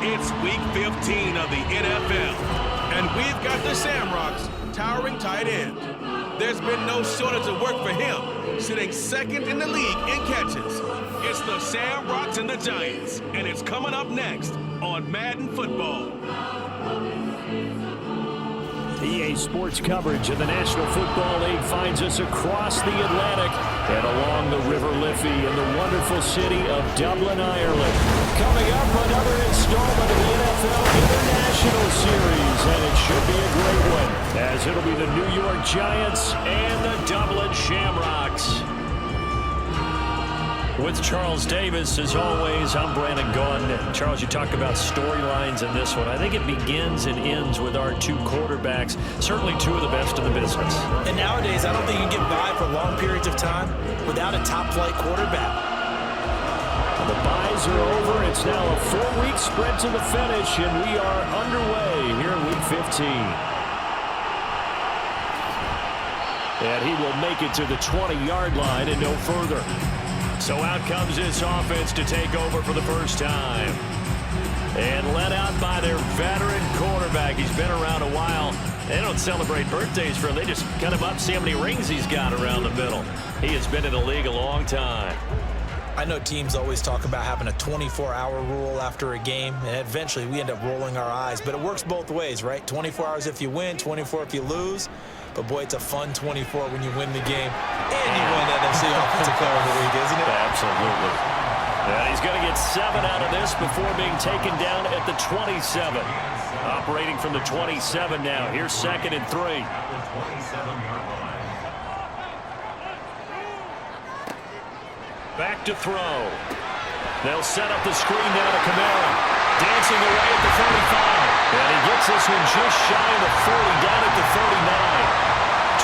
It's Week 15 of the NFL, and we've got the Shamrocks' towering tight end. There's been no shortage of work for him, sitting second in the league in catches. It's the Shamrocks and the Giants, and it's coming up next on Madden Football. EA Sports coverage of the National Football League finds us across the Atlantic and along the River Liffey in the wonderful city of Dublin, Ireland. Coming up, another installment of the NFL International Series, and it should be a great one, as it'll be the New York Giants and the Dublin Shamrocks. With Charles Davis, as always, I'm Brandon Gaughan. Charles, you talk about storylines in this one. I think it begins and ends with our two quarterbacks, certainly two of the best in the business. And nowadays, I don't think you can get by for long periods of time without a top-flight quarterback. The byes are over. It's now a 4-week sprint to the finish, and we are underway here in Week 15. And he will make it to the 20-yard line and no further. So out comes this offense to take over for the first time. And led out by their veteran quarterback. He's been around a while. They don't celebrate birthdays for him. They just cut him up, see how many rings he's got around the middle. He has been in the league a long time. I know teams always talk about having a 24-hour rule after a game, and eventually we end up rolling our eyes. But it works both ways, right? 24 hours if you win, 24 if you lose. But, boy, it's a fun 24 when you win the game. And you win NFC Offensive Player of the Week, isn't it? Absolutely. And he's going to get 7 out of this before being taken down at the 27. Operating from the 27 now. Here's 2nd and 3. Back to throw. They'll set up the screen now to Kamara. Dancing away at the 35. And he gets this one just shy of the 40, down at the 39.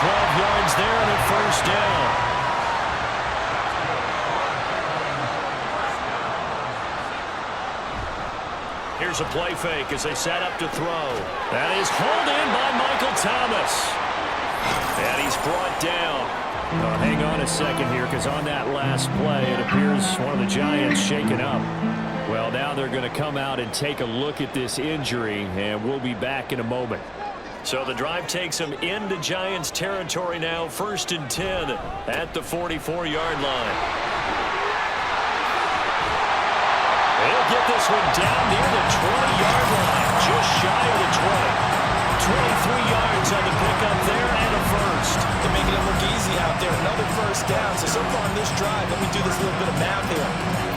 12 yards there and a first down. Here's a play fake as they set up to throw. That is hauled in by Michael Thomas. And he's brought down. Hang on a second here, because on that last play, it appears one of the Giants shaken up. Well, now they're going to come out and take a look at this injury, and we'll be back in a moment. So the drive takes them into Giants territory now, 1st and 10 at the 44-yard line. They'll get this one down near the 20-yard line, just shy of the 20. 23 yards on the pickup there and a first. They're making it look easy out there. Another first down. So far on this drive, let me do this little bit of math here.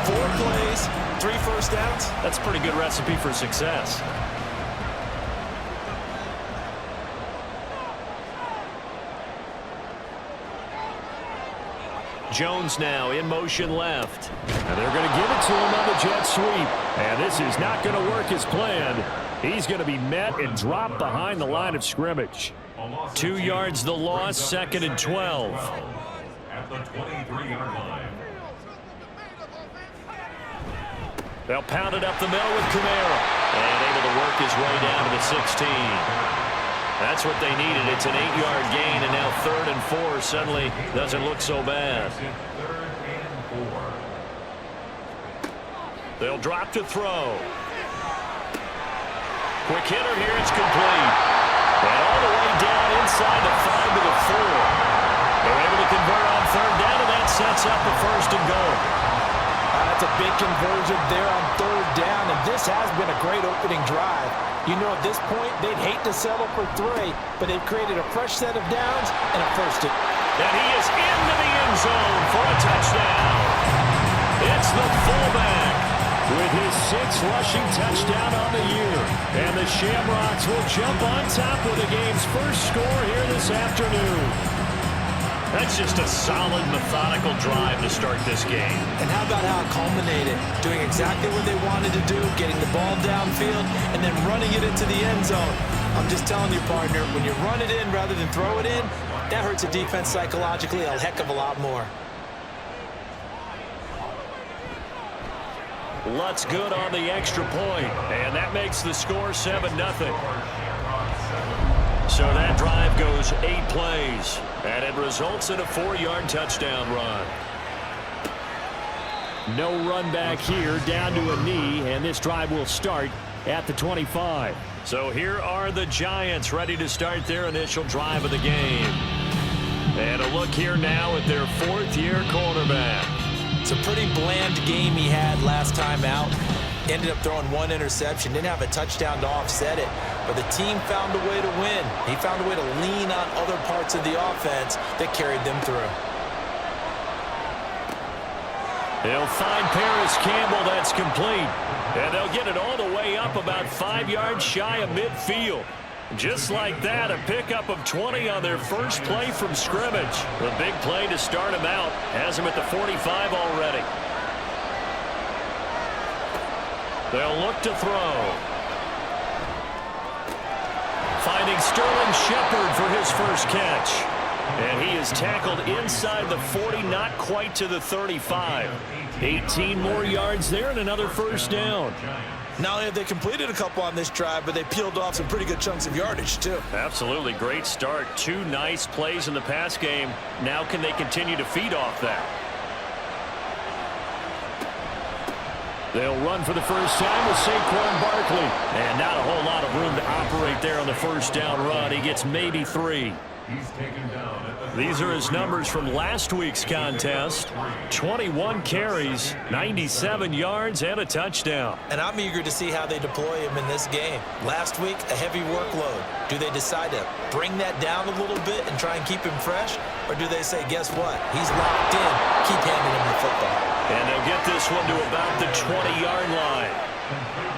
4 plays, 3 first downs. That's a pretty good recipe for success. Jones now in motion left. And they're going to give it to him on the jet sweep. And this is not going to work as planned. He's going to be met and dropped behind the line of scrimmage. 2 yards the loss, 2nd and 12. At the 23-yard line. They'll pound it up the middle with Kamara. And able to work his way down to the 16. That's what they needed. It's an 8-yard gain, and now 3rd and 4 suddenly doesn't look so bad. 3rd and 4. They'll drop to throw. Quick hitter here, it's complete. And all the way down inside the 5 to the 4. They're able to convert on 3rd down, and that sets up the 1st and goal. That's a big conversion there on 3rd down, and this has been a great opening drive. You know, at this point, they'd hate to settle for 3, but they've created a fresh set of downs and a first down. And he is into the end zone for a touchdown. It's the fullback with his 6th rushing touchdown on the year. And the Shamrocks will jump on top with the game's first score here this afternoon. That's just a solid, methodical drive to start this game. And how about how it culminated? Doing exactly what they wanted to do, getting the ball downfield, and then running it into the end zone. I'm just telling you, partner, when you run it in rather than throw it in, that hurts a defense psychologically a heck of a lot more. Lutz good on the extra point, and that makes the score 7-0. So that drive goes 8 plays, and it results in a 4-yard touchdown run. No run back here, down to a knee, and this drive will start at the 25. So here are the Giants ready to start their initial drive of the game. And a look here now at their fourth-year quarterback. It's a pretty bland game he had last time out. Ended up throwing one interception. Didn't have a touchdown to offset it. But the team found a way to win. He found a way to lean on other parts of the offense that carried them through. They'll find Paris Campbell. That's complete. And they'll get it all the way up about 5 yards shy of midfield. Just like that, a pickup of 20 on their first play from scrimmage. The big play to start him out. Has him at the 45 already. They'll look to throw. Finding Sterling Shepard for his first catch. And he is tackled inside the 40, not quite to the 35. 18 more yards there and another first down. Not only have they completed a couple on this drive, but they peeled off some pretty good chunks of yardage, too. Absolutely. Great start. 2 nice plays in the pass game. Now can they continue to feed off that? They'll run for the first time with Saquon Barkley. And not a whole lot of room to operate there on the first down run. He gets maybe 3. He's taken down at the These are his numbers from last week's contest. 21 carries, 97 yards, and a touchdown. And I'm eager to see how they deploy him in this game. Last week, a heavy workload. Do they decide to bring that down a little bit and try and keep him fresh? Or do they say, guess what? He's locked in. Keep handing him the football. And they'll get this one to about the 20-yard line.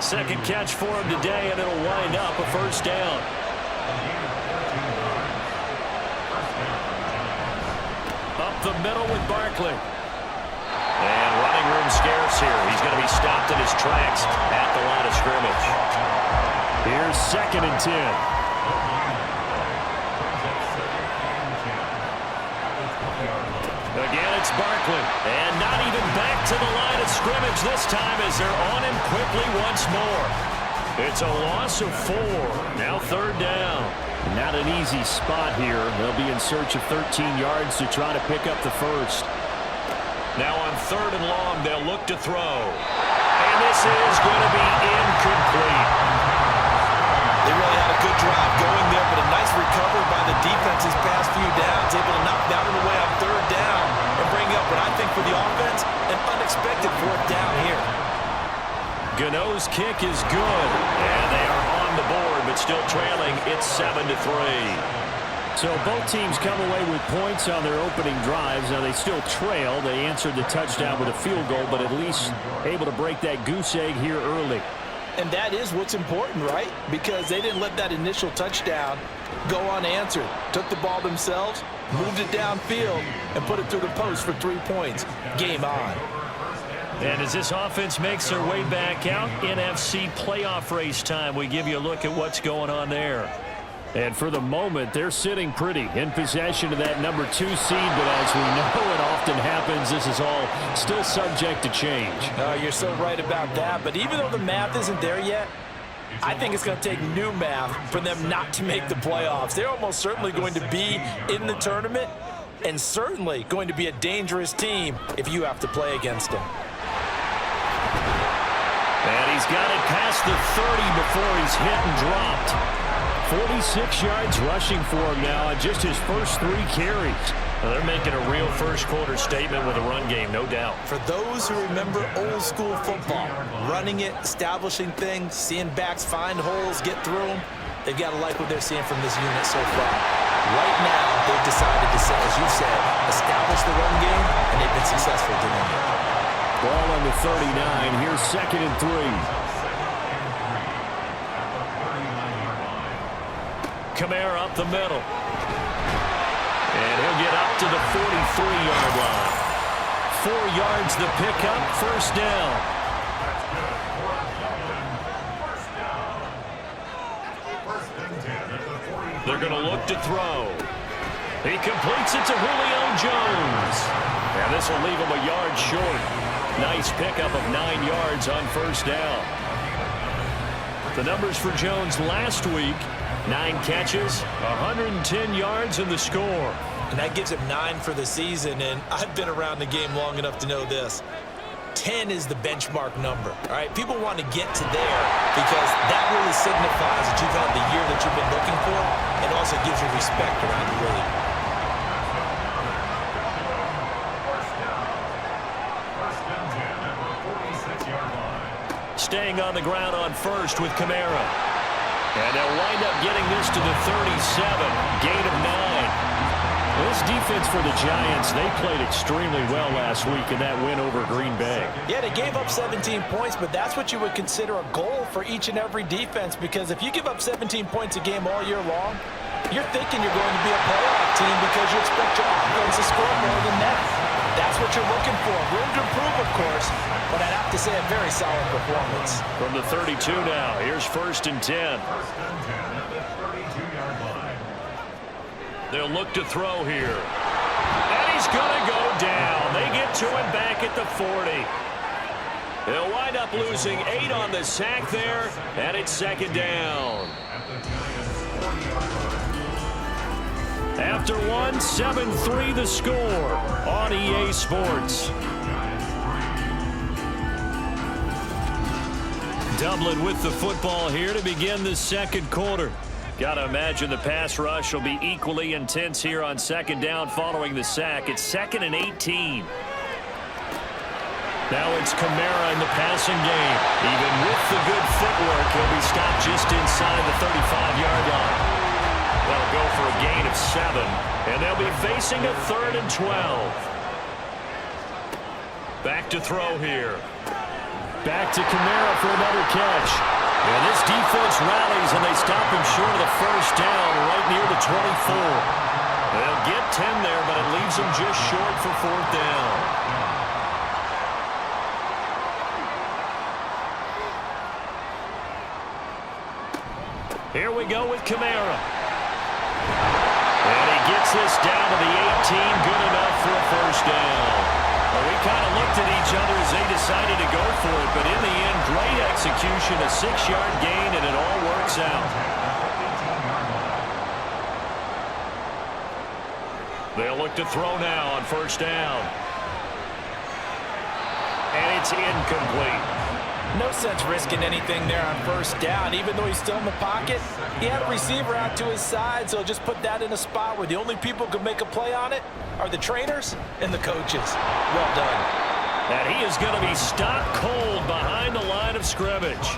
Second catch for him today, and it'll wind up a first down. Up the middle with Barkley. And running room scarce here. He's going to be stopped in his tracks at the line of scrimmage. Here's 2nd and 10. Again, it's Barkley. And not even back to the line of scrimmage this time as they're on him quickly once more. It's a loss of 4. Now 3rd down. Not an easy spot here. They'll be in search of 13 yards to try to pick up the first. Now on 3rd and long, they'll look to throw. And this is going to be incomplete. They really had a good drive going there, but a nice recovery by the defense's past few downs, able to knock down and away on 3rd down and bring up what I think for the offense, an unexpected 4th down here. Gano's kick is good, and they are on the board, but still trailing. It's 7-3. So both teams come away with points on their opening drives. Now they still trail. They answered the touchdown with a field goal, but at least able to break that goose egg here early. And that is what's important, right? Because they didn't let that initial touchdown go unanswered. Took the ball themselves, moved it downfield, and put it through the post for 3 points. Game on. And as this offense makes their way back out, NFC playoff race time, we give you a look at what's going on there. And for the moment, they're sitting pretty in possession of that number 2 seed, but as we know it often happens, this is all still subject to change. You're so right about that, but even though the math isn't there yet, I think it's going to take new math for them not to make the playoffs. They're almost certainly going to be in the tournament and certainly going to be a dangerous team if you have to play against them. And he's got it past the 30 before he's hit and dropped. 46 yards rushing for him now on just his first 3 carries. Well, they're making a real first-quarter statement with a run game, no doubt. For those who remember old-school football, running it, establishing things, seeing backs find holes, get through them, they've got to like what they're seeing from this unit so far. Right now, they've decided to, as you said, establish the run game, and they've been successful doing it. Ball on the 39. Here's 2nd and 3. Kamara up the middle. And he'll get up to the 43-yard line. 4 yards the pickup, first down. They're going to look to throw. He completes it to Julio Jones. And this will leave him a yard short. Nice pickup of 9 yards on first down. The numbers for Jones last week, 9 catches, 110 yards in the score. And that gives him 9 for the season, and I've been around the game long enough to know this. 10 is the benchmark number, all right? People want to get to there because that really signifies that you've had the year that you've been looking for and also gives you respect around the league. Staying on the ground on first with Kamara. And they'll wind up getting this to the 37, gain of 9. This defense for the Giants, they played extremely well last week in that win over Green Bay. Yeah, they gave up 17 points, but that's what you would consider a goal for each and every defense, because if you give up 17 points a game all year long, you're thinking you're going to be a playoff team because you expect your offense to score more than that. That's what you're looking for. Room to improve, of course, but I'd have to say a very solid performance. From the 32 now, here's 1st and 10. They'll look to throw here. And he's going to go down. They get to him back at the 40. They'll wind up losing 8 on the sack there, and it's 2nd down. After one, 7-3 the score on EA Sports. Dublin with the football here to begin the 2nd quarter. Got to imagine the pass rush will be equally intense here on 2nd down following the sack. It's 2nd and 18. Now it's Kamara in the passing game. Even with the good footwork, he'll be stopped just inside the 35-yard line. That'll go for a gain of 7, and they'll be facing a 3rd and 12. Back to throw here. Back to Kamara for another catch. And this defense rallies, and they stop him short of the 1st down right near the 24. They'll get 10 there, but it leaves them just short for 4th down. Here we go with Kamara. And he gets this down to the 18, good enough for a 1st down. Well, we kind of looked at each other as they decided to go for it, but in the end, great execution, a 6-yard gain, and it all works out. They'll look to throw now on 1st down. And it's incomplete. No sense risking anything there on 1st down. Even though he's still in the pocket, he had a receiver out to his side, so just put that in a spot where the only people who can make a play on it are the trainers and the coaches. Well done. And he is going to be stopped cold behind the line of scrimmage.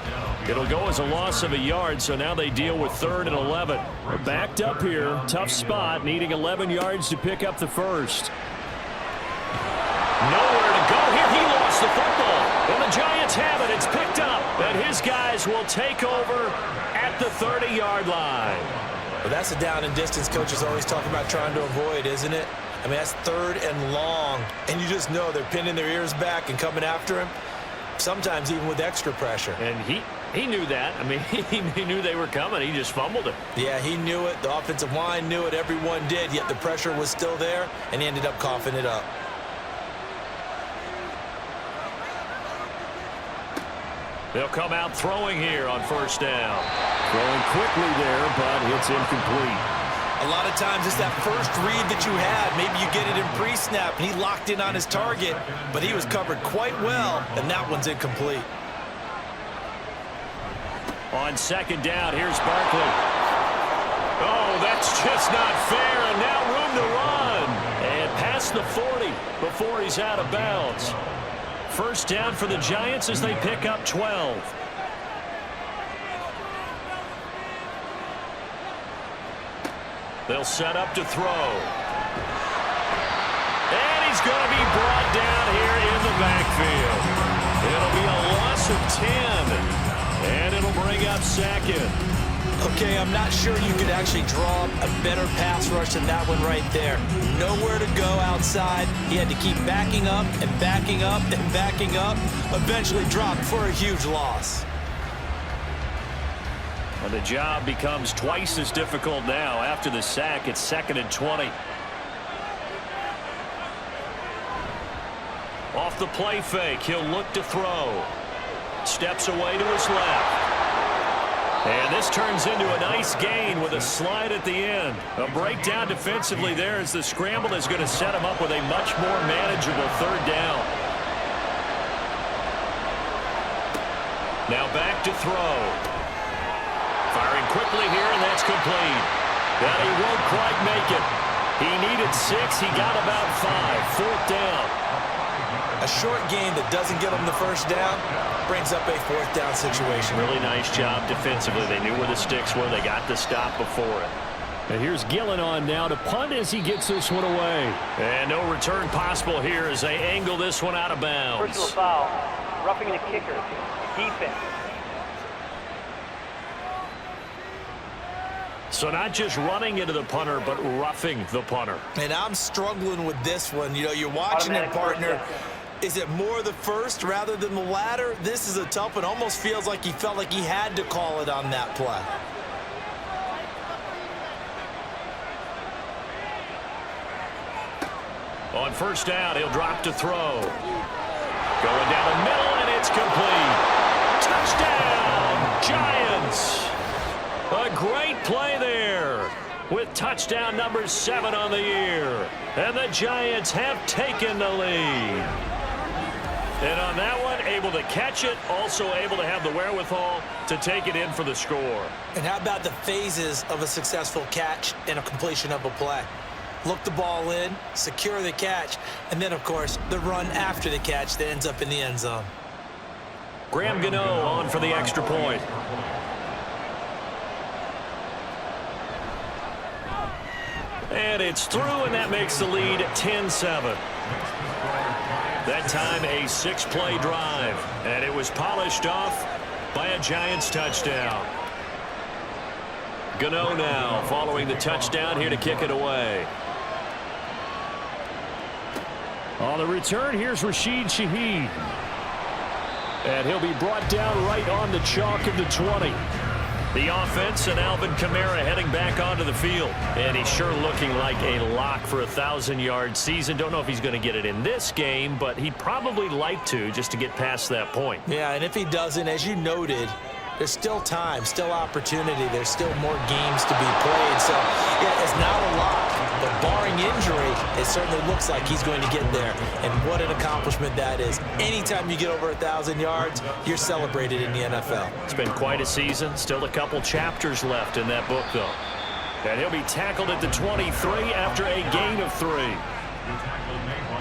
It'll go as a loss of a yard, so now they deal with 3rd and 11. They're backed up here, tough spot, needing 11 yards to pick up the 1st. Nowhere to go here. He lost the football. And the Giants have it. It's picked up. And his guys will take over at the 30-yard line. Well, that's a down and distance coaches always talk about trying to avoid, isn't it? I mean, that's 3rd and long. And you just know they're pinning their ears back and coming after him, sometimes even with extra pressure. And he knew that. I mean, he knew they were coming. He just fumbled it. Yeah, he knew it. The offensive line knew it. Everyone did. Yet the pressure was still there, and he ended up coughing it up. They'll come out throwing here on 1st down. Throwing quickly there, but it's incomplete. A lot of times it's that first read that you had. Maybe you get it in pre-snap, and he locked in on his target, but he was covered quite well, and that one's incomplete. On 2nd down, here's Barkley. Oh, that's just not fair, and now room to run. And past the 40 before he's out of bounds. 1st down for the Giants as they pick up 12. They'll set up to throw. And he's going to be brought down here in the backfield. It'll be a loss of 10. And it'll bring up 2nd. Okay, I'm not sure you could actually draw a better pass rush than that one right there. Nowhere to go outside. He had to keep backing up and backing up and backing up. Eventually dropped for a huge loss. And the job becomes twice as difficult now after the sack. It's 2nd and 20. Off the play fake, he'll look to throw. Steps away to his left. And this turns into a nice gain with a slide at the end. A breakdown defensively there as the scramble is going to set him up with a much more manageable 3rd down. Now back to throw. Firing quickly here, and that's complete. But he won't quite make it. He needed 6. He got about 5. 4th down. A short game that doesn't get him the first down brings up a 4th down situation. Really nice job defensively. They knew where the sticks were. They got the stop before it. And here's Gillen on now to punt as he gets this one away. And no return possible here as they angle this one out of bounds. Personal foul. Roughing the kicker. Defense. So not just running into the punter, but roughing the punter. And I'm struggling with this one. You know, you're watching it, partner. Is it more the first rather than the latter? This is a tough one. Almost feels like he felt like he had to call it on that play. On first down, he'll drop to throw. Going down the middle, and it's complete. Touchdown, Giants. A great play there with touchdown number 7 on the year. And the Giants have taken the lead. And on that one, able to catch it, also able to have the wherewithal to take it in for the score. And how about the phases of a successful catch and a completion of a play? Look the ball in, secure the catch, and then, of course, the run after the catch that ends up in the end zone. Graham Gano on for the extra point. And it's through, and that makes the lead 10-7. That time a 6-play drive, and it was polished off by a Giants touchdown. Gano now following the touchdown here to kick it away. On the return, here's Rashid Shaheed. And he'll be brought down right on the chalk of the 20. The offense and Alvin Kamara heading back onto the field. And he's sure looking like a lock for a 1,000-yard season. Don't know if he's going to get it in this game, but he'd probably like to just to get past that point. Yeah, and if he doesn't, as you noted, there's still time, still opportunity. There's still more games to be played. So, yeah, it's not a lot. But barring injury, it certainly looks like he's going to get there. And what an accomplishment that is. Anytime you get over 1,000 yards, you're celebrated in the NFL. It's been quite a season. Still a couple chapters left in that book, though. And he'll be tackled at the 23 after a gain of 3.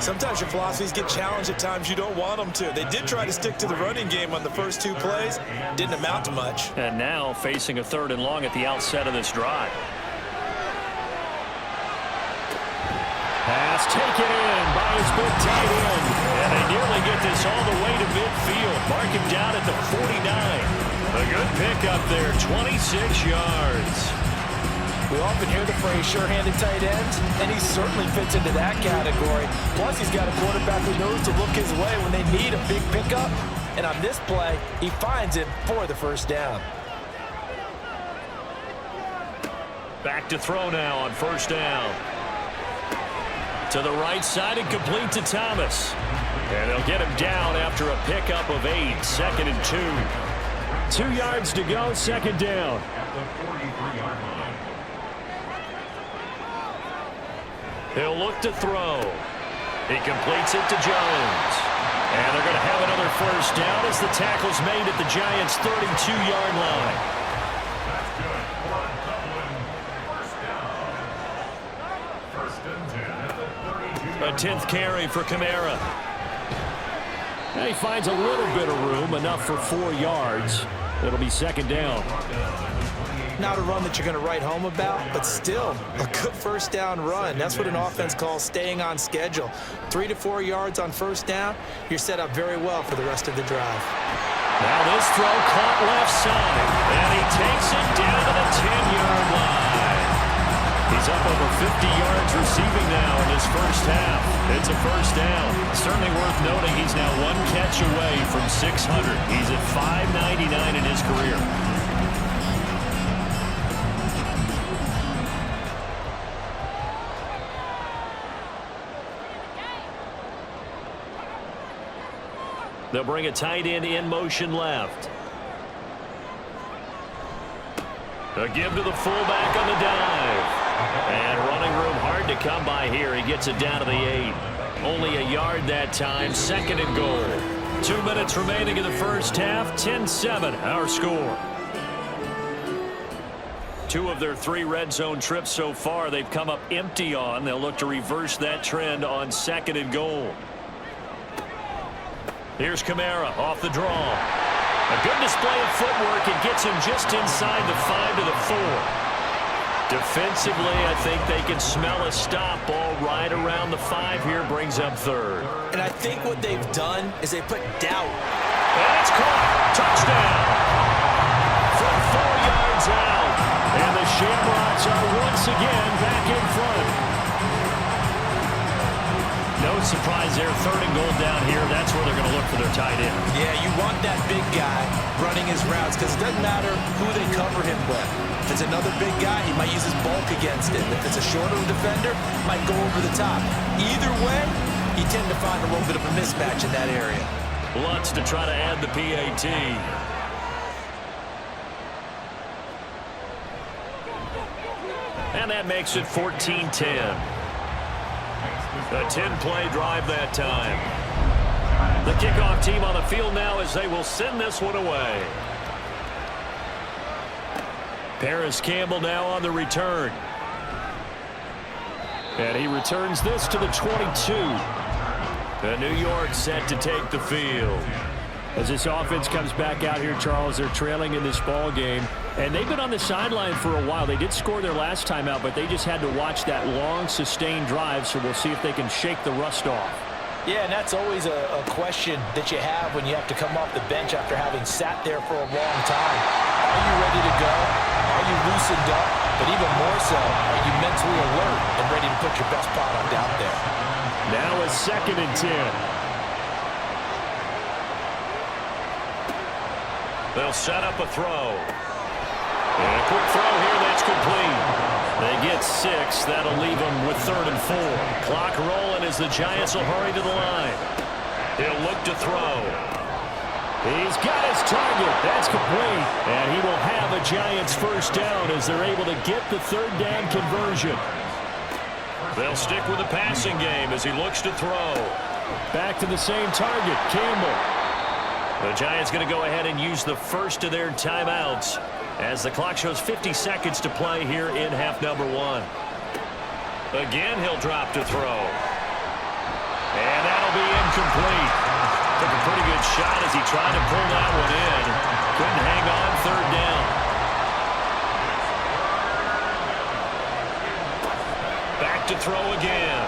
Sometimes your philosophies get challenged at times you don't want them to. They did try to stick to the running game on the first 2 plays. Didn't amount to much. And now facing a 3rd and long at the outset of this drive. Pass taken in by his big tight end. And they nearly get this all the way to midfield. Mark him down at the 49. A good pickup there, 26 yards. We often hear the phrase sure-handed tight ends, and he certainly fits into that category. Plus, he's got a quarterback who knows to look his way when they need a big pickup. And on this play, he finds him for the first down. Back to throw now on first down. To the right side and complete to Thomas. And they'll get him down after a pickup of 8. 2nd and 2. 2 yards to go, 2nd down. He'll look to throw. He completes it to Jones. And they're going to have another first down as the tackle's made at the Giants' 32-yard line. A 10th carry for Kamara. And he finds a little bit of room, enough for 4 yards. It'll be 2nd down. Not a run that you're going to write home about, but still a good first down run. That's what an offense calls staying on schedule. 3 to 4 yards on first down, you're set up very well for the rest of the drive. Now this throw caught left side, and he takes it down to the 10-yard line. He's up over 50 yards receiving now in his first half. It's a first down. Certainly worth noting he's now 1 catch away from 600. He's at 599 in his career. They'll bring a tight end in motion left. A give to the fullback on the dive. And running room hard to come by here. He gets it down to the 8. Only a yard that time. 2nd and goal. 2 minutes remaining in the first half. 10-7, our score. 2 of their 3 red zone trips so far they've come up empty on. They'll look to reverse that trend on 2nd and goal. Here's Kamara off the draw. A good display of footwork. It gets him just inside the 5 to the 4. Defensively, I think they can smell a stop. Ball right around the 5 here, brings up 3rd. And I think what they've done is they put doubt. And it's caught. Touchdown. From 4 yards out. And the Shamrocks are once again back in front. No surprise there. 3rd and goal down here. That's where they're going to look for their tight end. Yeah, you want that big guy running his routes because it doesn't matter who they cover him with. If it's another big guy, he might use his bulk against him. If it's a shorter defender, might go over the top. Either way, you tend to find a little bit of a mismatch in that area. Lutz to try to add the PAT. And that makes it 14-10. A 10-play drive that time. The kickoff team on the field now as they will send this one away. Paris Campbell now on the return. And he returns this to the 22. And New York set to take the field. As this offense comes back out here, Charles, they're trailing in this ball game. And they've been on the sideline for a while. They did score their last time out, but they just had to watch that long, sustained drive. So we'll see if they can shake the rust off. Yeah, and that's always a question that you have when you have to come off the bench after having sat there for a long time. Are you ready to go? Are you loosened up? But even more so, are you mentally alert and ready to put your best product out there? Now a 2nd and 10. They'll set up a throw. And a quick throw here that's complete. They get 6. That'll leave them with 3rd and 4. Clock rolling as the Giants will hurry to the line. He'll look to throw. He's got his target. That's complete. And he will have a Giants first down as they're able to get the 3rd down conversion. They'll stick with the passing game as he looks to throw. Back to the same target, Campbell. The Giants going to go ahead and use the first of their timeouts as the clock shows 50 seconds to play here in half number 1. Again, he'll drop to throw. And that'll be incomplete. Took a pretty good shot as he tried to pull that one in. Couldn't hang on, 3rd down. Back to throw again.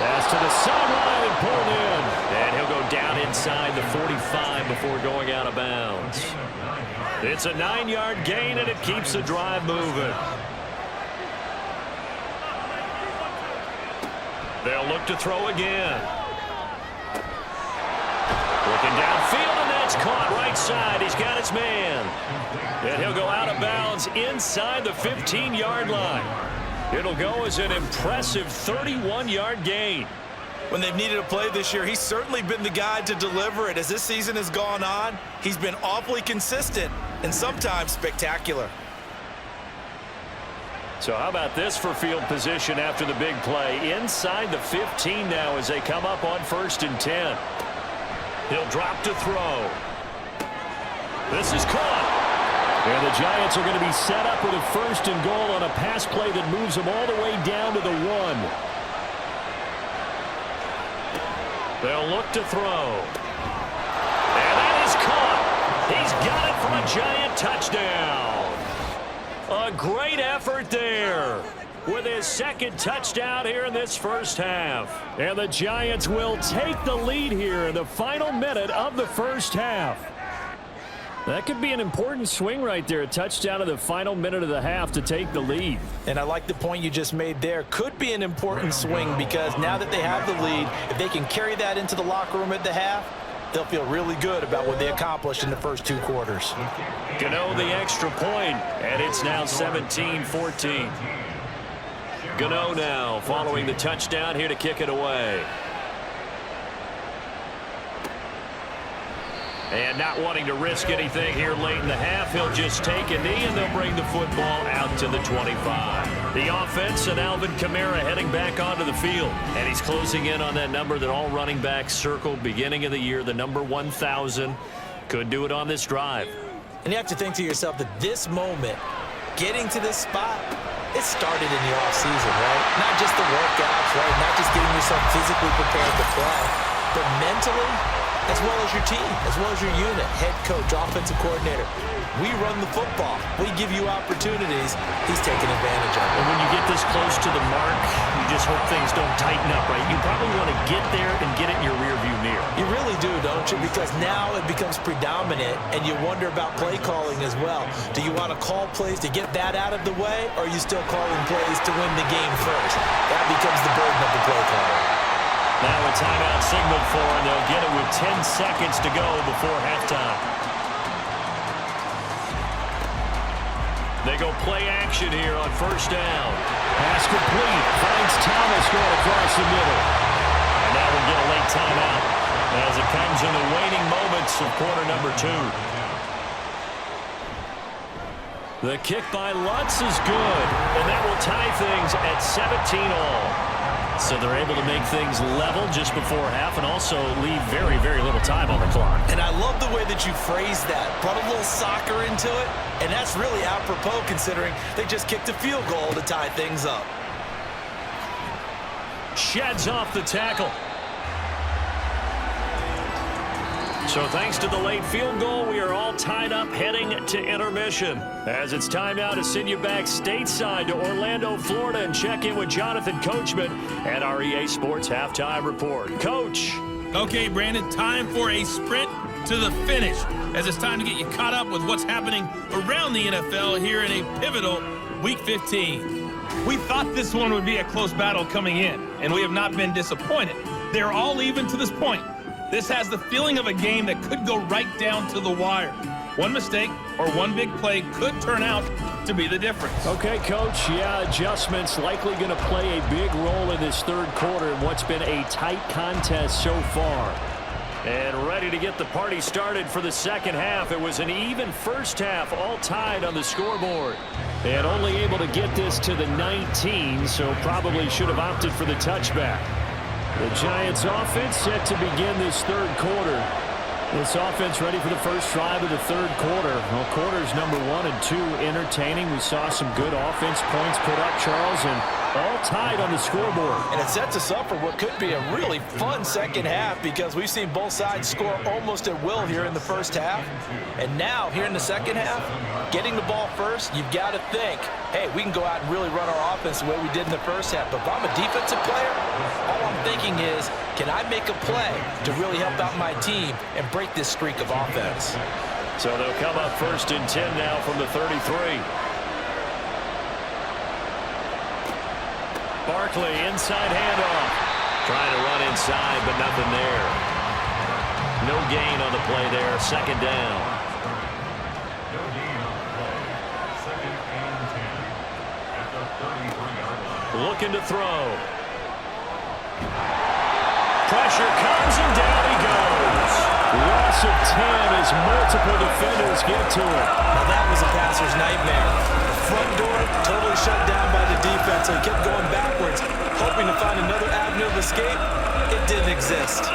Pass to the sideline and pulled in. And he'll go down inside the 45 before going out of bounds. It's a 9-yard gain, and it keeps the drive moving. They'll look to throw again. Looking downfield, and that's caught right side. He's got his man. And he'll go out of bounds inside the 15-yard line. It'll go as an impressive 31-yard gain. When they've needed a play this year, he's certainly been the guy to deliver it. As this season has gone on, he's been awfully consistent and sometimes spectacular. So how about this for field position after the big play? Inside the 15 now as they come up on 1st and 10. He'll drop to throw. This is caught. And the Giants are going to be set up with a 1st and goal on a pass play that moves them all the way down to the 1. They'll look to throw. And that is caught. He's got it for a Giant touchdown. A great effort there with his 2nd touchdown here in this first half. And the Giants will take the lead here in the final minute of the first half. That could be an important swing right there. A touchdown in the final minute of the half to take the lead. And I like the point you just made there. Could be an important swing because now that they have the lead, if they can carry that into the locker room at the half, they'll feel really good about what they accomplished in the first 2 quarters. Gano the extra point, and it's now 17-14. Gano now following the touchdown here to kick it away. And not wanting to risk anything here late in the half, he'll just take a knee, and they'll bring the football out to the 25. The offense and Alvin Kamara heading back onto the field. And he's closing in on that number that all running backs circled beginning of the year, the number 1,000. Could do it on this drive. And you have to think to yourself that this moment, getting to this spot, it started in the offseason, right? Not just the workouts, right? Not just getting yourself physically prepared to play, but mentally, as well as your team, as well as your unit, head coach, offensive coordinator. We run the football. We give you opportunities. He's taking advantage of it. And when you get this close to the mark, you just hope things don't tighten up, right? You probably want to get there and get it in your rearview mirror. You really do, don't you? Because now it becomes predominant, and you wonder about play calling as well. Do you want to call plays to get that out of the way, or are you still calling plays to win the game first? That becomes the burden of the play caller. Now a timeout signaled for, and they'll get it with 10 seconds to go before halftime. They go play action here on first down. Pass complete. Finds Thomas going across the middle. And now we'll get a late timeout as it comes in the waning moments of quarter number 2. The kick by Lutz is good, and that will tie things at 17-all. So they're able to make things level just before half and also leave very, very little time on the clock. And I love the way that you phrased that. Brought a little soccer into it, and that's really apropos considering they just kicked a field goal to tie things up. Sheds off the tackle. So thanks to the late field goal, we are all tied up heading to intermission. As it's time now to send you back stateside to Orlando, Florida, and check in with Jonathan Coachman at our EA Sports Halftime Report. Coach. Okay, Brandon, time for a sprint to the finish, as it's time to get you caught up with what's happening around the NFL here in a pivotal Week 15. We thought this one would be a close battle coming in, and we have not been disappointed. They're all even to this point. This has the feeling of a game that could go right down to the wire. One mistake or one big play could turn out to be the difference. Okay, Coach. Yeah, adjustments likely going to play a big role in this third quarter in what's been a tight contest so far. And ready to get the party started for the second half. It was an even first half, all tied on the scoreboard. And only able to get this to the 19, so probably should have opted for the touchback. The Giants offense set to begin this third quarter. This offense ready for the first drive of the third quarter. Well, quarters number 1 and 2 entertaining. We saw some good offense points put up, Charles, and all tied on the scoreboard. And it sets us up for what could be a really fun second half because we've seen both sides score almost at will here in the first half. And now, here in the second half, getting the ball first, you've got to think, hey, we can go out and really run our offense the way we did in the first half. But if I'm a defensive player, all I'm thinking is, can I make a play to really help out my team and break this streak of offense? So they'll come up first and 10 now from the 33. Barkley, inside handoff. Trying to run inside, but nothing there. No gain on the play there. Second down. No gain on the play. Second and 10 at the 33-yard line. Looking to throw. Pressure comes and down he goes. Loss of 10 as multiple defenders get to it. Now that was a passer's nightmare. The front door totally shut down by the defense, so he kept going backwards, hoping to find another avenue of escape. It didn't exist.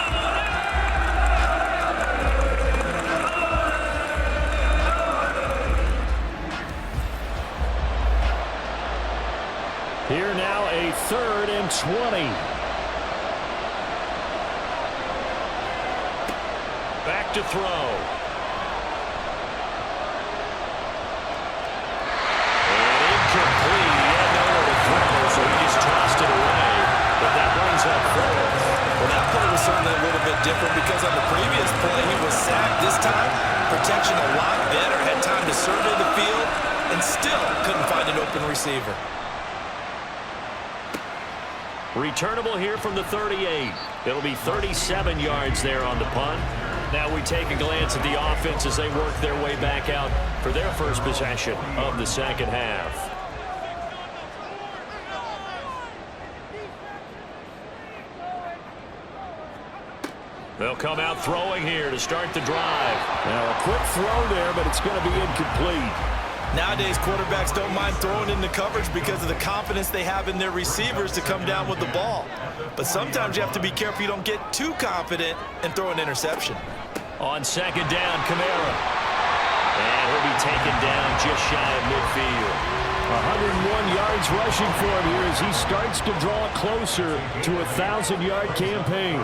Here now a 3rd and 20. Back to throw. And incomplete. He had nowhere to throw, so he just tossed it away. But that brings up 4th. Well, that play was certainly a little bit different because on the previous play, he was sacked. This time, protection a lot better. Had time to survey the field and still couldn't find an open receiver. Returnable here from the 38. It'll be 37 yards there on the punt. Now we take a glance at the offense as they work their way back out for their first possession of the second half. They'll come out throwing here to start the drive. Now a quick throw there, but it's going to be incomplete. Nowadays, quarterbacks don't mind throwing into coverage because of the confidence they have in their receivers to come down with the ball. But sometimes you have to be careful you don't get too confident and throw an interception. On second down, Kamara. And he'll be taken down just shy of midfield. 101 yards rushing for him here as he starts to draw closer to a 1,000-yard campaign.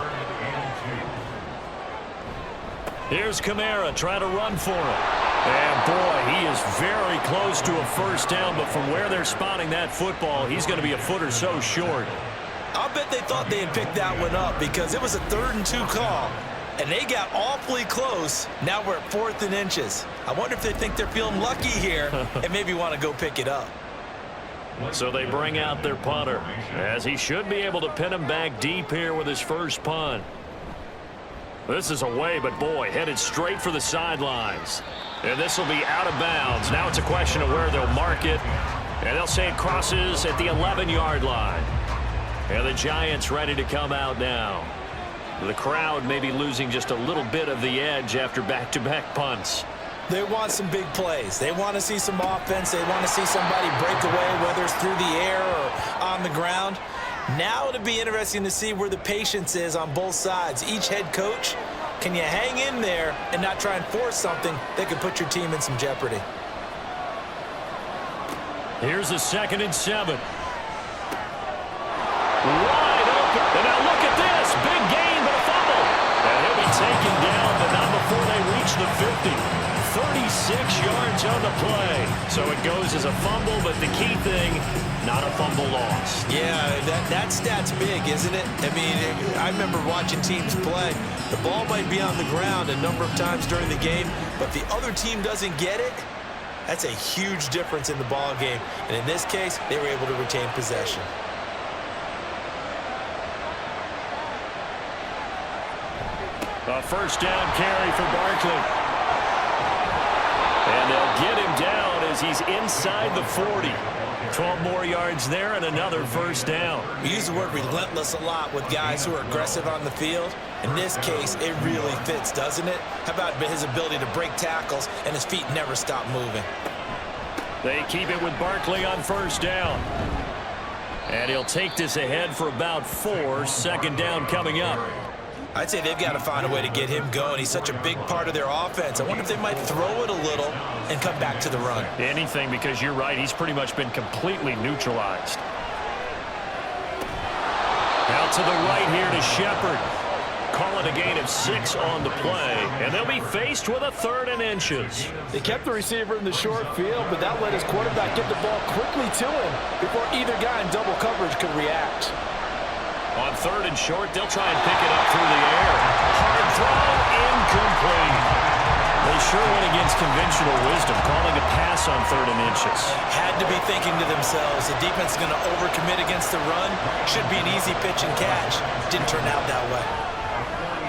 Here's Kamara trying to run for him. And, boy, he is very close to a first down, but from where they're spotting that football, he's going to be a foot or so short. I'll bet they thought they had picked that one up because it was a 3rd and 2 call, and they got awfully close. Now we're at 4th and inches. I wonder if they think they're feeling lucky here and maybe want to go pick it up. So they bring out their punter, as he should be able to pin him back deep here with his first punt. This is away, but boy, headed straight for the sidelines. And this will be out of bounds. Now it's a question of where they'll mark it. And they'll say it crosses at the 11-yard line. And the Giants ready to come out now. The crowd may be losing just a little bit of the edge after back-to-back punts. They want some big plays. They want to see some offense. They want to see somebody break away, whether it's through the air or on the ground. Now it'll be interesting to see where the patience is on both sides. Each head coach, can you hang in there and not try and force something that could put your team in some jeopardy? Here's a 2nd and 7. Wide open. And now look at this. Big gain, but a fumble. And he'll be taken down, but not before they reach the 50. 36 yards on the play. So it goes as a fumble, but the key thing, not a fumble loss. Yeah, that stat's big, isn't it? I mean, I remember watching teams play. The ball might be on the ground a number of times during the game, but if the other team doesn't get it, that's a huge difference in the ball game. And in this case, they were able to retain possession. A first down carry for Barkley. And they'll get him down as he's inside the 40. 12 more yards there and another first down. We use the word relentless a lot with guys who are aggressive on the field. In this case, it really fits, doesn't it? How about his ability to break tackles and his feet never stop moving? They keep it with Barkley on first down. And he'll take this ahead for about 4. Second down coming up. I'd say they've got to find a way to get him going. He's such a big part of their offense. I wonder if they might throw it a little and come back to the run. Anything, because you're right. He's pretty much been completely neutralized. Out to the right here to Shepard. Call it a gain of 6 on the play, and they'll be faced with a 3rd and inches. They kept the receiver in the short field, but that let his quarterback get the ball quickly to him before either guy in double coverage could react. On 3rd and short, they'll try and pick it up through the air. Hard throw, incomplete. They sure went against conventional wisdom, calling a pass on 3rd and inches. Had to be thinking to themselves, the defense is going to overcommit against the run. Should be an easy pitch and catch. Didn't turn out that way.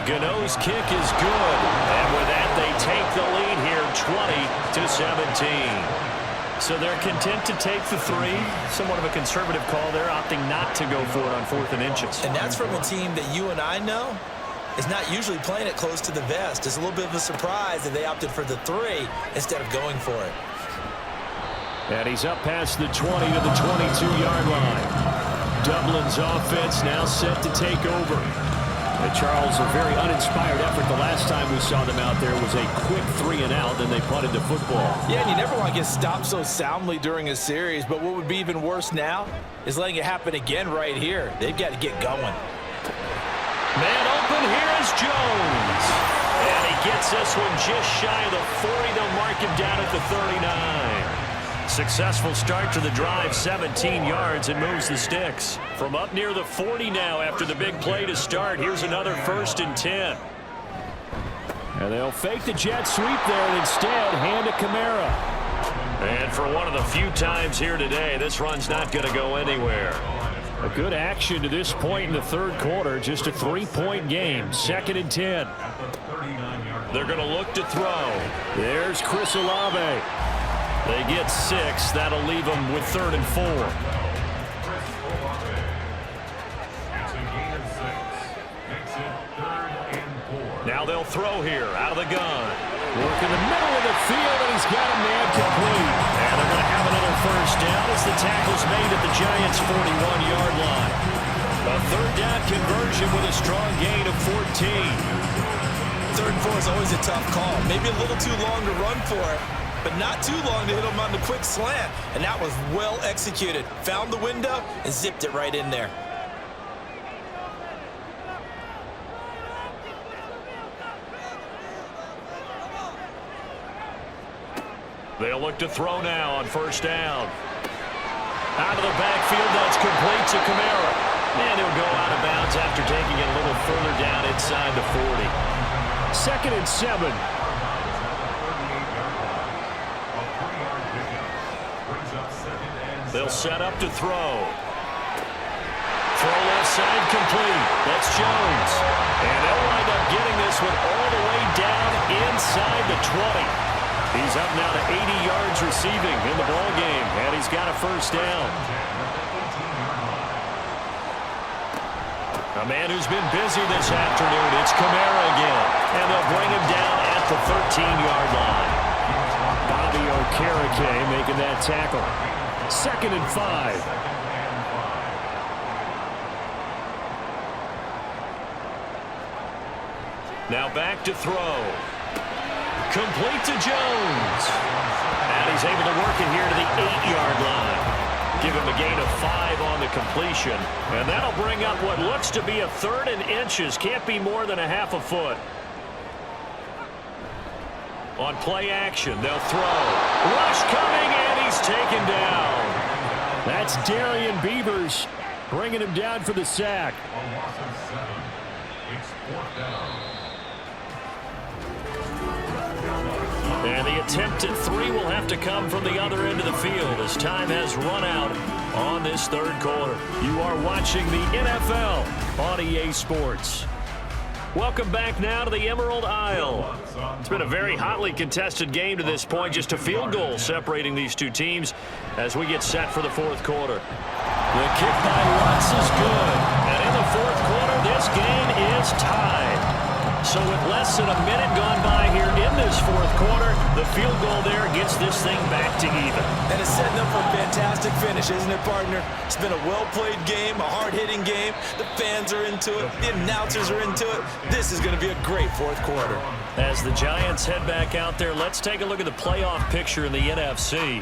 Gano's kick is good. And with that, they take the lead here, 20-17. So they're content to take the 3. Somewhat of a conservative call there, opting not to go for it on 4th and inches. And that's from a team that you and I know is not usually playing it close to the vest. It's a little bit of a surprise that they opted for the 3 instead of going for it. And he's up past the 20 to the 22-yard line. Dublin's offense now set to take over. And Charles, a very uninspired effort. The last time we saw them out there was a quick 3-and-out, then they punted the football. Yeah, and you never want to get stopped so soundly during a series, but what would be even worse now is letting it happen again right here. They've got to get going. Man open, here is Jones. And he gets this one just shy of the 40. They'll mark him down at the 39. Successful start to the drive, 17 yards, and moves the sticks. From up near the 40 now after the big play to start. Here's another 1st and 10. And they'll fake the jet sweep there and instead hand to Kamara. And for one of the few times here today, this run's not going to go anywhere. A good action to this point in the 3rd quarter. Just a 3-point game. 2nd and 10. They're going to look to throw. There's Chris Olave. They get 6. That'll leave them with 3rd and 4. Now they'll throw here out of the gun. Work in the middle of the field, and he's got a man complete. And they're going to have another first down as the tackle's made at the Giants' 41-yard line. A third down conversion with a strong gain of 14. 3rd and 4 is always a tough call. Maybe a little too long to run for it, but not too long to hit him on the quick slant. And that was well executed. Found the window and zipped it right in there. They'll look to throw now on first down. Out of the backfield, that's complete to Kamara. And he'll go out of bounds after taking it a little further down inside the 40. 2nd and 7. They'll set up to throw. Throw left side complete. That's Jones. And they'll wind up getting this one all the way down inside the 20. He's up now to 80 yards receiving in the ball game, and he's got a first down. A man who's been busy this afternoon, it's Kamara again, and they'll bring him down at the 13-yard line. Bobby Okereke making that tackle. 2nd and 5. Now back to throw. Complete to Jones. And he's able to work it here to the 8-yard line. Give him a gain of 5 on the completion. And that'll bring up what looks to be a 3rd and inches. Can't be more than a half a foot. On play action, they'll throw. Rush coming, and he's taken down. That's Darian Beavers bringing him down for the sack. A loss of 7. It's 4th down. And the attempt at 3 will have to come from the other end of the field as time has run out on this 3rd quarter. You are watching the NFL on EA Sports. Welcome back now to the Emerald Isle. It's been a very hotly contested game to this point. Just a field goal separating these two teams as we get set for the 4th quarter. The kick by Lutz is good. And in the 4th quarter, this game is tied. So with less than a minute gone by here in this 4th quarter, the field goal there gets this thing back to even. And it's setting up for a fantastic finish, isn't it, partner? It's been a well-played game, a hard-hitting game. The fans are into it. The announcers are into it. This is going to be a great 4th quarter. As the Giants head back out there, let's take a look at the playoff picture in the NFC.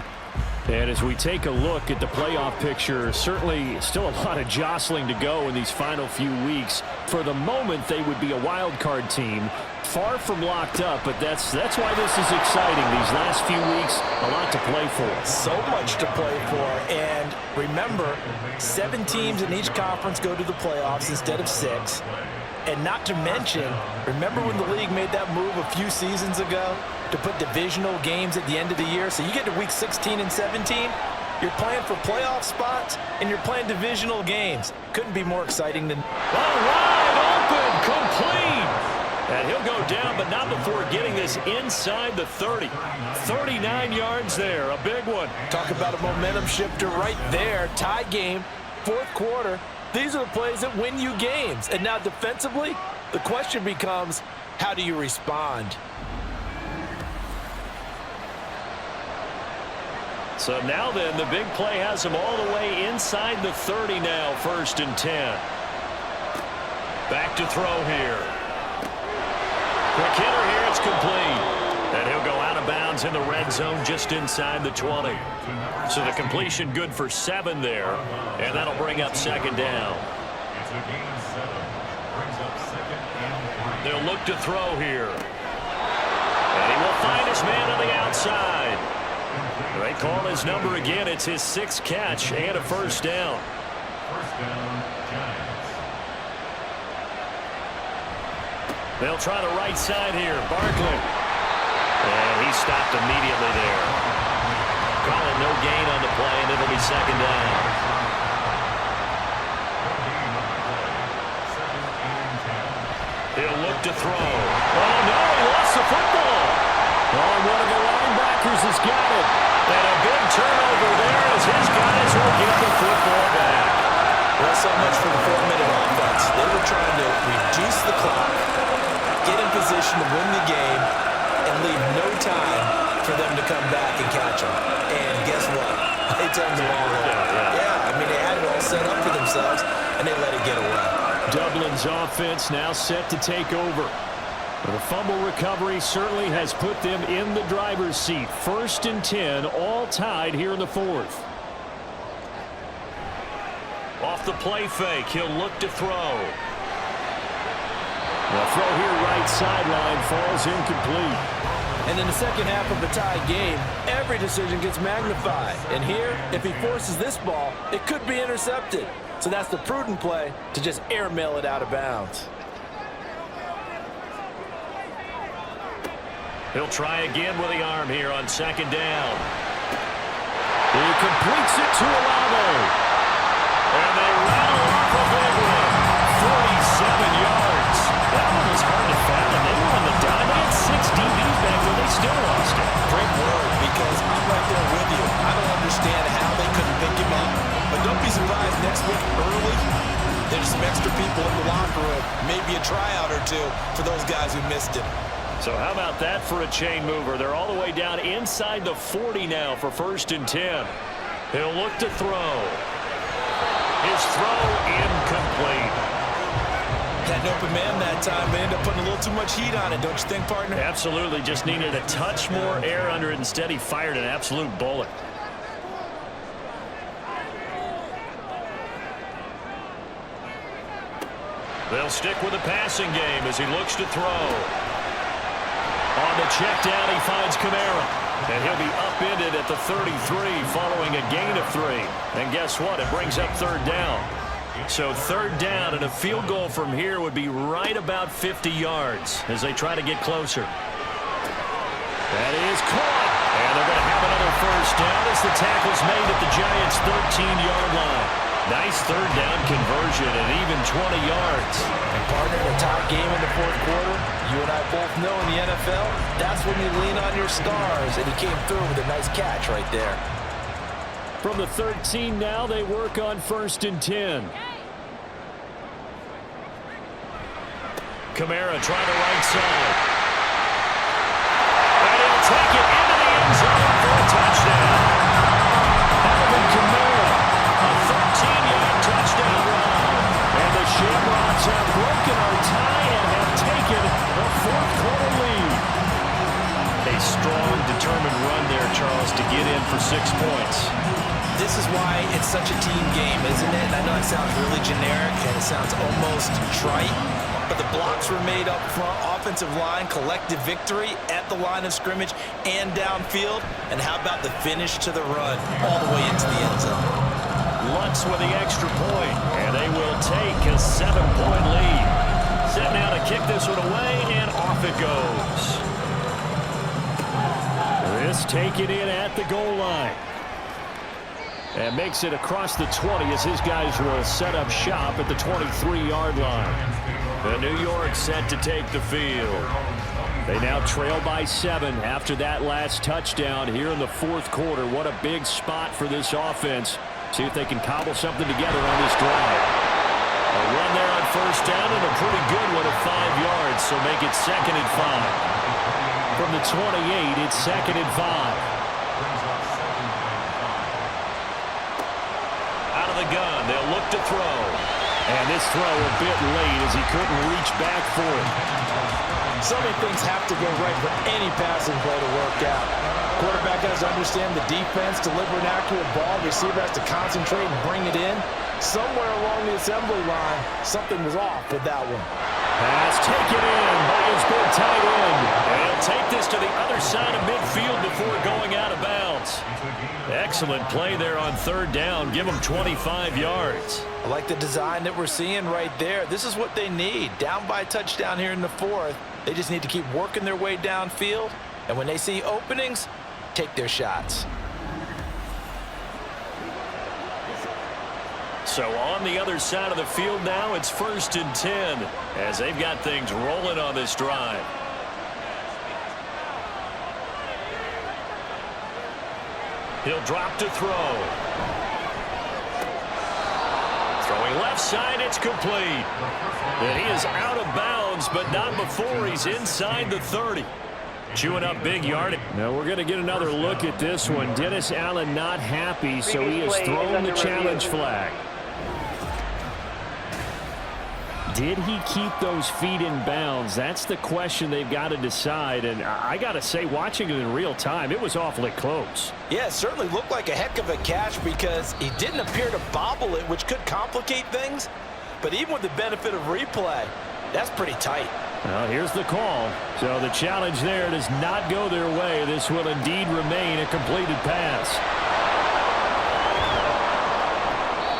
And as we take a look at the playoff picture, certainly still a lot of jostling to go in these final few weeks. For the moment, they would be a wild card team, far from locked up, but that's why this is exciting. These last few weeks, a lot to play for. So much to play for, and remember, 7 teams in each conference go to the playoffs instead of 6. And not to mention, remember when the league made that move a few seasons ago to put divisional games at the end of the year? So you get to week 16 and 17, you're playing for playoff spots, and you're playing divisional games. Couldn't be more exciting than... All right, open, complete. And he'll go down, but not before getting this inside the 30. 39 yards there, a big one. Talk about a momentum shifter right there. Tie game, 4th quarter. These are the plays that win you games. And now defensively, the question becomes, how do you respond? So now then, the big play has him all the way inside the 30 now, 1st and 10. Back to throw here. Quick hitter here, it's complete. And he'll go out of bounds in the red zone just inside the 20. So the completion good for 7 there. And that'll bring up 2nd down. It's a gain of 7. Brings up 2nd and 3. They'll look to throw here. And he will find his man on the outside. They call his number again. It's his 6th catch and a first down. First down, Giants. They'll try the right side here. Barkley. And he stopped immediately there. Calling no gain on the play, and it'll be 2nd down. He'll look to throw. Oh, no, he lost the football. Oh, one of the linebackers has got it. And a big turnover there as his guys will get the football back. Well, so much for the 4-minute offense. They were trying to reduce the clock, get in position to win the game, and leave for them to come back and catch them. And guess what? They turned the ball over. Yeah, I mean, they had it all set up for themselves, and they let it get away. Dublin's offense now set to take over. The fumble recovery certainly has put them in the driver's seat. 1st and 10, all tied here in the 4th. Off the play fake, he'll look to throw. The throw here right sideline falls incomplete. And in the second half of a tie game, every decision gets magnified. And here, if he forces this ball, it could be intercepted. So that's the prudent play to just airmail it out of bounds. He'll try again with the arm here on 2nd down. He completes it to Olave. And they rattle off a big one. 47 yards. That one was hard to fathom. They were on the dime. They had 6 DBs back when they still lost it. Great word, because I'm right there with you. I don't understand how they couldn't pick him up. But don't be surprised next week early, there's some extra people in the locker room. Maybe a tryout or two for those guys who missed it. So how about that for a chain mover? They're all the way down inside the 40 now for 1st and 10. He'll look to throw. His throw incomplete. Had an open man that time, but ended up putting a little too much heat on it, don't you think, partner? Absolutely. Just needed a touch more air under it. Instead, he fired an absolute bullet. They'll stick with the passing game as he looks to throw. On the check down, he finds Kamara. And he'll be upended at the 33 following a gain of 3. And guess what? It brings up 3rd down. So 3rd down and a field goal from here would be right about 50 yards as they try to get closer. That is caught. And they're going to have another 1st down as the tackle's made at the Giants' 13-yard line. Nice 3rd down conversion and even 20 yards. And partner, in a tie game in the 4th quarter, you and I both know in the NFL, that's when you lean on your stars. And he came through with a nice catch right there. From the 13 now, they work on 1st and 10. Kamara trying the right side. And he'll take it into the end zone for a touchdown. Alvin Kamara, a 13-yard touchdown run. And the Shamrocks have broken our tie and have taken a 4th quarter lead. A strong, determined run there, Charles, to get in for 6 points. This is why it's such a team game, isn't it? And I know it sounds really generic and it sounds almost trite, but the blocks were made up front, offensive line, collective victory at the line of scrimmage and downfield. And how about the finish to the run all the way into the end zone? Lutz with the extra point, and they will take a 7-point lead. Set now to kick this one away, and off it goes. This taken in at the goal line. And makes it across the 20 as his guys will set up shop at the 23-yard line. The New York set to take the field. They now trail by 7 after that last touchdown here in the 4th quarter. What a big spot for this offense. See if they can cobble something together on this drive. A run there on 1st down and a pretty good one at 5 yards, so make it 2nd and 5. From the 28, it's 2nd and 5. Out of the gun, they'll look to throw. And this throw a bit late as he couldn't reach back for it. So many things have to go right for any passing play to work out. Quarterback has to understand the defense, deliver an accurate ball. Receiver has to concentrate and bring it in. Somewhere along the assembly line, something was off with that one. Pass taken in by his good tight end. And he'll take this to the other side of midfield before going out of bounds. Excellent play there on 3rd down. Give them 25 yards. I like the design that we're seeing right there. This is what they need. Down by a touchdown here in the 4th. They just need to keep working their way downfield. And when they see openings, take their shots. So on the other side of the field now, it's 1st and 10 as they've got things rolling on this drive. He'll drop to throw. Throwing left side, it's complete. And he is out of bounds, but not before he's inside the 30. chewing up big yardage. Now we're going to get another look at this one. Dennis Allen not happy, so he has thrown the challenge flag. Did he keep those feet in bounds? That's the question they've got to decide. And I got to say, watching it in real time, it was awfully close. Yeah, it certainly looked like a heck of a catch because he didn't appear to bobble it, which could complicate things. But even with the benefit of replay, that's pretty tight. Well, here's the call. So the challenge there does not go their way. This will indeed remain a completed pass.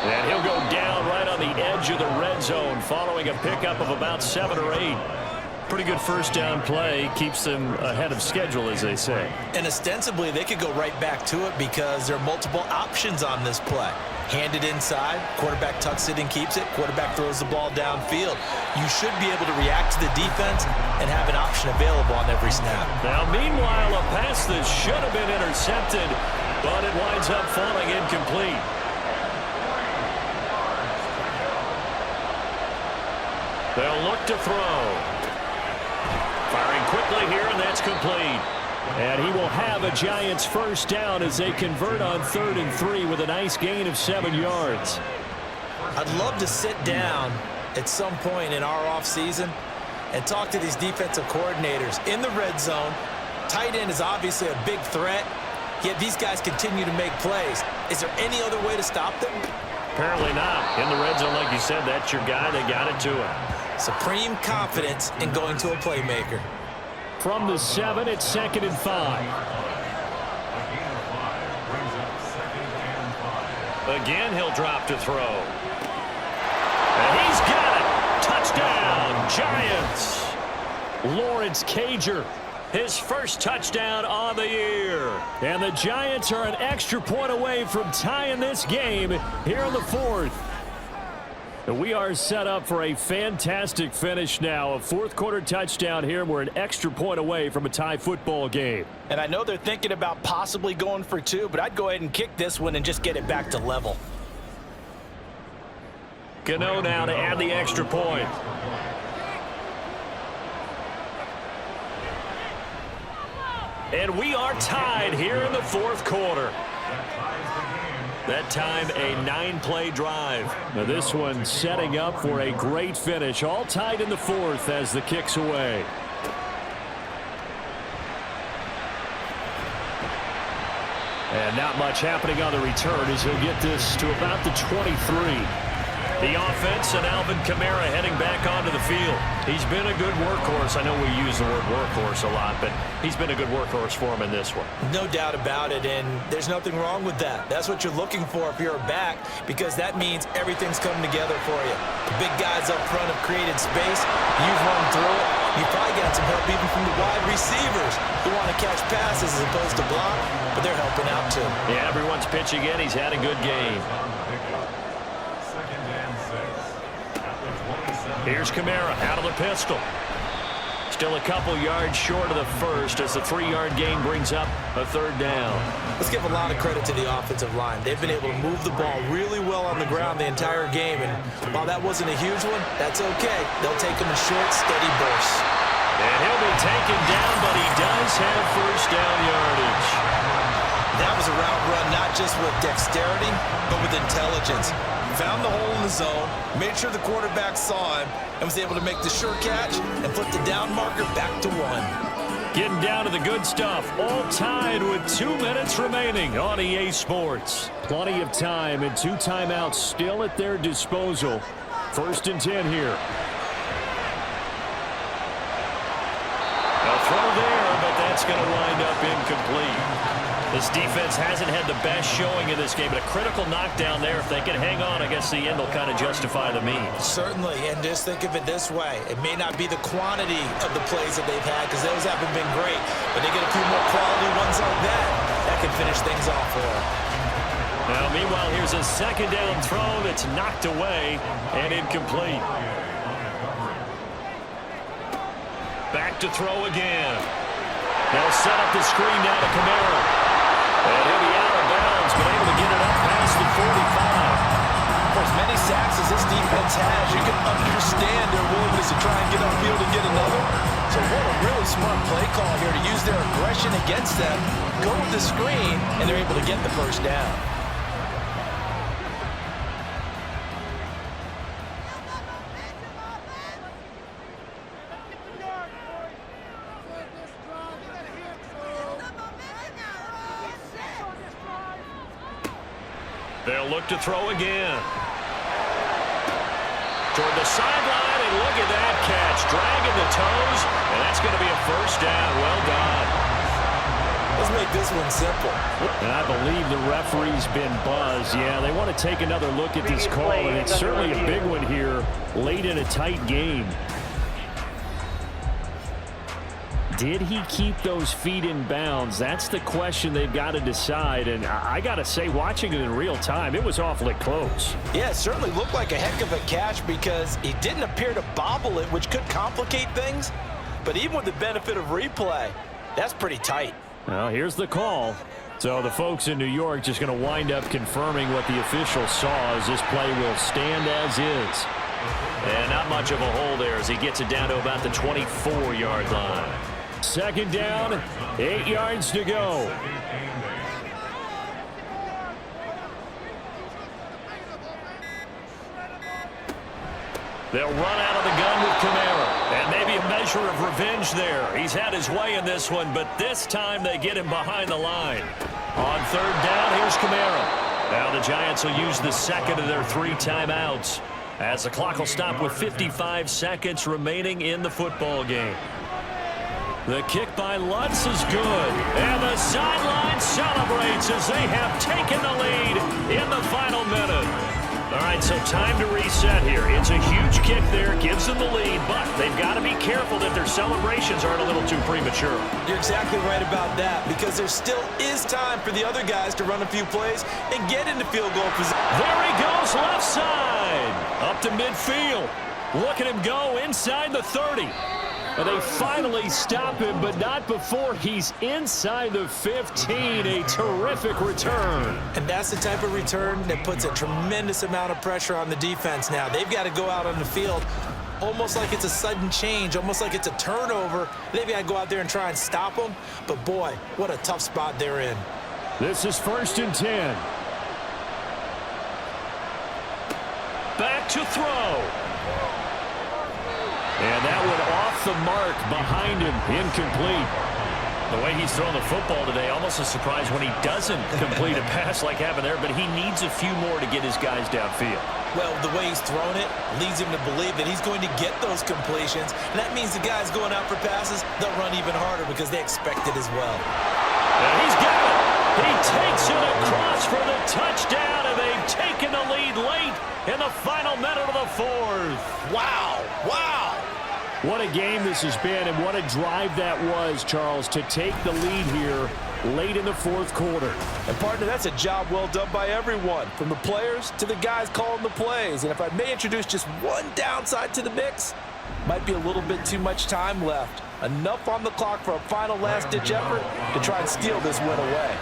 And he'll go down right on the edge of the red zone following a pickup of about 7 or 8. Pretty good first down play. Keeps them ahead of schedule, as they say. And ostensibly, they could go right back to it because there are multiple options on this play. Hand it inside, quarterback tucks it and keeps it, quarterback throws the ball downfield. You should be able to react to the defense and have an option available on every snap. Now, meanwhile, a pass that should have been intercepted, but it winds up falling incomplete. They'll look to throw. Firing quickly here, and that's complete. And he will have a Giants first down as they convert on 3rd and 3 with a nice gain of 7 yards. I'd love to sit down at some point in our offseason and talk to these defensive coordinators in the red zone. Tight end is obviously a big threat, yet these guys continue to make plays. Is there any other way to stop them? Apparently not. In the red zone, like you said, that's your guy. They got it to him. Supreme confidence in going to a playmaker. From the 7, it's 2nd and 5. Again, he'll drop to throw. And he's got it. Touchdown, Giants. Lawrence Cager, his first touchdown on the year. And the Giants are an extra point away from tying this game here in the 4th. We are set up for a fantastic finish now. A 4th quarter touchdown here. We're an extra point away from a tie football game. And I know they're thinking about possibly going for 2, but I'd go ahead and kick this one and just get it back to level. Gano now to add the extra point. And we are tied here in the 4th quarter. That time, a 9-play drive. Now this one setting up for a great finish. All tied in the 4th as the kick's away. And not much happening on the return as he'll get this to about the 23. The offense and Alvin Kamara heading back onto the field. He's been a good workhorse. I know we use the word workhorse a lot, but he's been a good workhorse for him in this one. No doubt about it, and there's nothing wrong with that. That's what you're looking for if you're a back, because that means everything's coming together for you. The big guys up front have created space. You've run through it. You've probably got some help even from the wide receivers who want to catch passes as opposed to block, but they're helping out too. Yeah, everyone's pitching in. He's had a good game. Here's Kamara out of the pistol. Still a couple yards short of the first as the 3-yard gain brings up a 3rd down. Let's give a lot of credit to the offensive line. They've been able to move the ball really well on the ground the entire game, and while that wasn't a huge one, that's okay. They'll take them in short, steady bursts. And he'll be taken down, but he does have first down yardage. That was a route run not just with dexterity, but with intelligence. Found the hole in the zone, made sure the quarterback saw him, and was able to make the sure catch and put the down marker back to 1. Getting down to the good stuff. All tied with 2 minutes remaining on EA Sports. Plenty of time and 2 timeouts still at their disposal. 1st and 10 here. A throw there, but that's going to wind up incomplete. This defense hasn't had the best showing in this game, but a critical knockdown there. If they can hang on, I guess the end will kind of justify the means. Certainly, and just think of it this way. It may not be the quantity of the plays that they've had, because those haven't been great, but they get a few more quality ones like that can finish things off for them. Now, meanwhile, here's a 2nd down throw that's knocked away and incomplete. Back to throw again. They'll set up the screen now to Kamara. And he'll be out of bounds, but able to get it up past the 45. For as many sacks as this defense has, you can understand their willingness to try and get upfield and get another. So So what a really smart play call here to use their aggression against them, go with the screen, and they're able to get the first down. They'll look to throw again. Toward the sideline, and look at that catch. Dragging the toes, and that's going to be a first down. Well done. Let's make this one simple. And I believe the referee's been buzzed. Yeah, they want to take another look at this call, and it's certainly a big one here late in a tight game. Did he keep those feet in bounds? That's the question they've got to decide. And I got to say, watching it in real time, it was awfully close. Yeah, it certainly looked like a heck of a catch because he didn't appear to bobble it, which could complicate things. But even with the benefit of replay, that's pretty tight. Well, here's the call. So the folks in New York just going to wind up confirming what the officials saw as this play will stand as is. And not much of a hole there as he gets it down to about the 24-yard line. Second down, 8 yards to go. They'll run out of the gun with Kamara. And maybe a measure of revenge there. He's had his way in this one, but this time they get him behind the line. On third down, here's Kamara. Now the Giants will use the second of their 3 timeouts as the clock will stop with 55 seconds remaining in the football game. The kick by Lutz is good. And the sideline celebrates as they have taken the lead in the final minute. All right, so time to reset here. It's a huge kick there, gives them the lead, but they've got to be careful that their celebrations aren't a little too premature. You're exactly right about that because there still is time for the other guys to run a few plays and get into field goal position. There he goes, left side. Up to midfield. Look at him go inside the 30. And they finally stop him, but not before he's inside the 15. A terrific return. And that's the type of return that puts a tremendous amount of pressure on the defense now. They've got to go out on the field almost like it's a sudden change, almost like it's a turnover. They've got to go out there and try and stop them. But, boy, what a tough spot they're in. This is 1st and 10. Back to throw. And that one off the mark behind him, incomplete. The way he's thrown the football today, almost a surprise when he doesn't complete a pass like happened there, but he needs a few more to get his guys downfield. Well, the way he's thrown it leads him to believe that he's going to get those completions. And that means the guys going out for passes, they'll run even harder because they expect it as well. And he's got it. He takes it across for the touchdown, and they've taken the lead late in the final minute of the 4th. Wow, wow. What a game this has been, and what a drive that was, Charles, to take the lead here late in the 4th quarter. And, partner, that's a job well done by everyone, from the players to the guys calling the plays. And if I may introduce just one downside to the mix, might be a little bit too much time left. Enough on the clock for a final last-ditch effort to try and steal this win away.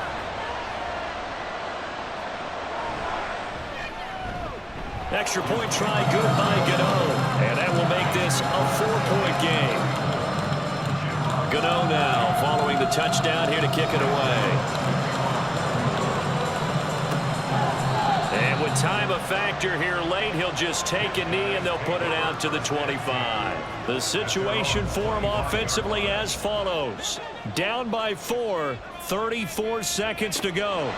Extra point try good by Gano. And that will make this a 4-point game. Gano now following the touchdown here to kick it away. And with time a factor here late, he'll just take a knee and they'll put it out to the 25. The situation for him offensively as follows. Down by 4, 34 seconds to go.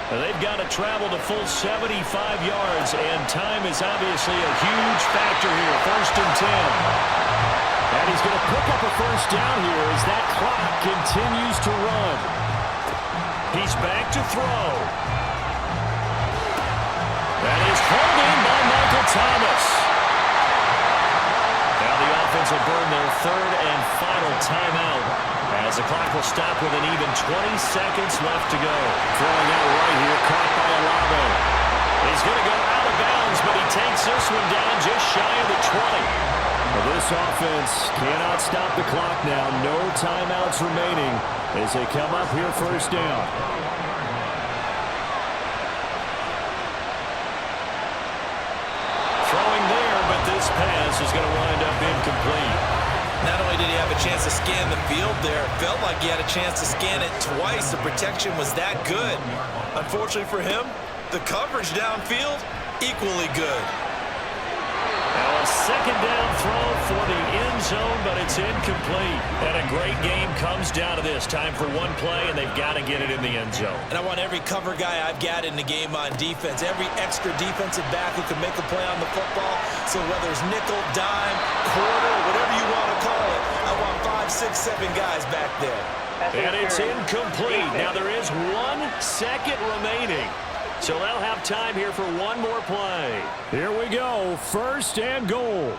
They've got to travel the full 75 yards, and time is obviously a huge factor here. 1st and 10. And he's going to pick up a first down here as that clock continues to run. He's back to throw. That is pulled in by Michael Thomas. Now the offense will burn their 3rd and final timeout as the clock will stop with an even 20 seconds left to go. Throwing out right here, caught by Olave. He's going to go out of bounds, but he takes this one down just shy of the 20. Well, this offense cannot stop the clock now. No timeouts remaining as they come up here 1st down. Throwing there, but this pass is going to wind up incomplete. Not only did he have a chance to scan the field there, it felt like he had a chance to scan it twice. The protection was that good. Unfortunately for him, the coverage downfield, equally good. Now a second down throw for the end zone, but it's incomplete. And a great game comes down to this. Time for one play, and they've got to get it in the end zone. And I want every cover guy I've got in the game on defense, every extra defensive back who can make a play on the football. So whether it's nickel, dime, quarter, whatever you want to call it, I want 5, 6, 7 guys back there. And it's incomplete. Now there is 1 second remaining. So they'll have time here for one more play. Here we go. First and goal.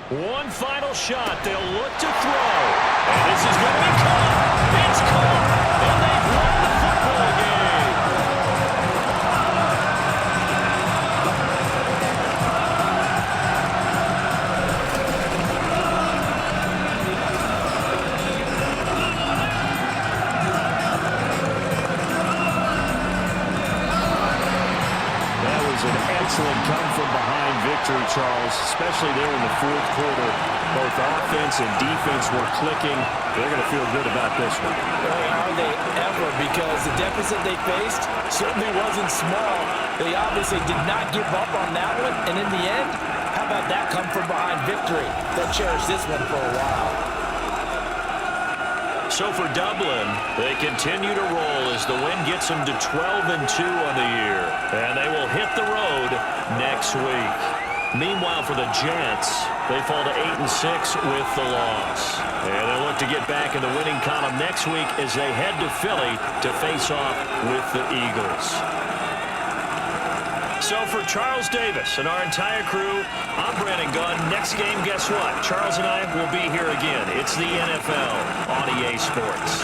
One final shot. They'll look to throw. And this is going to be caught. It's caught. And they've won the football game. Excellent come-from-behind victory, Charles, especially there in the fourth quarter. Both offense and defense were clicking. They're going to feel good about this one. Boy, are they ever, because the deficit they faced certainly wasn't small. They obviously did not give up on that one, and in the end, how about that come-from-behind victory? They'll cherish this one for a while. So for Dublin, they continue to roll as the win gets them to 12-2 on the year. And they will hit the road next week. Meanwhile, for the Jets, they fall to 8-6 with the loss. And they look to get back in the winning column next week as they head to Philly to face off with the Eagles. So for Charles Davis and our entire crew, I'm Brandon Gunn. Next game, guess what? Charles and I will be here again. It's the NFL on EA Sports.